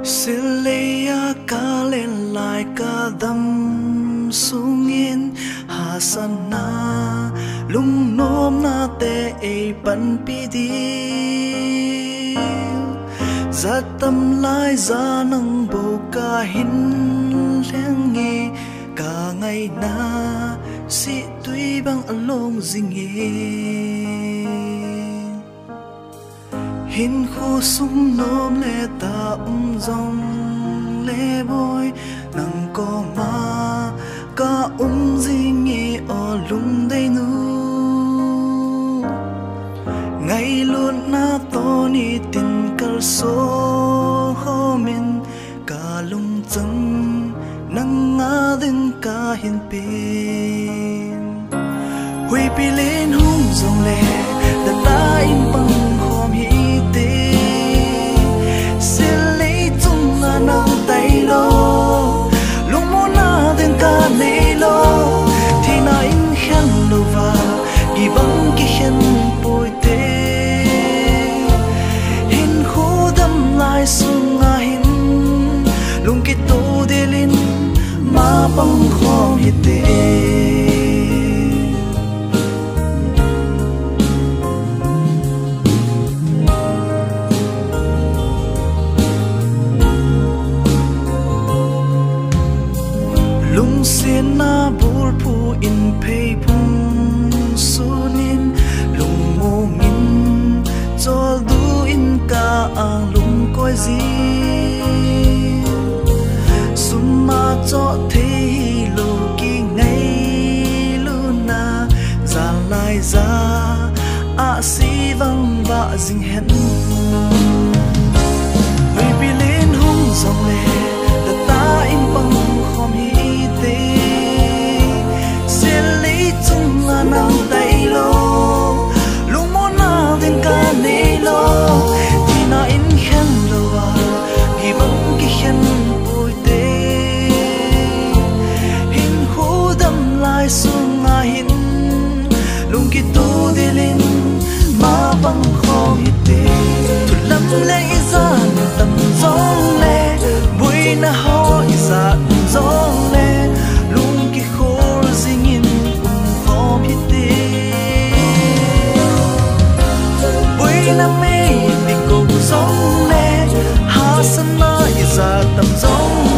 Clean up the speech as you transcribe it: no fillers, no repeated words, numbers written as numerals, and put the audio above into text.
Silea ka lên lại ka dam sungin hasana lung nom na te e pan pi di za tâm lai za nang bo ka hin leng nge ka ngày na si tui bang along jing e hin khu sung nom le ta zong le boy nang ko ma ka jing e o lung dei nu ngày luôn na to ni tin kal so ho min ka lung chang nang nga din ka hin pin hui pi lên hung zong le da ta in bang khom hi te se le tung na nang tai lo lung mo na din ka nei lo thi na in khen lo va gi bang ki khen poi te hin khu dam lai sung a hin lung ki to de lin ma bang khom hi te lung sen na bul phu in pei phum sunin lung mo min chol du in ka ang lung koi zi summa cho the lo ki ngai lu na za lai za a si vang ba jing hen hui pi lên hung zong le da ta in bang khom hi te se le chung na nang dai lo lung mo na din ka nei lo ti na in khen lo wa gi bang ki khen pui te hin khu dam lai sung a hin lung ki tu de lin ma bang khom hi te tu lam le za na tam zong le bui na ho za zong le lung ki khor zing in khom hi te bui na me mi ko zong le ha san na za tam zong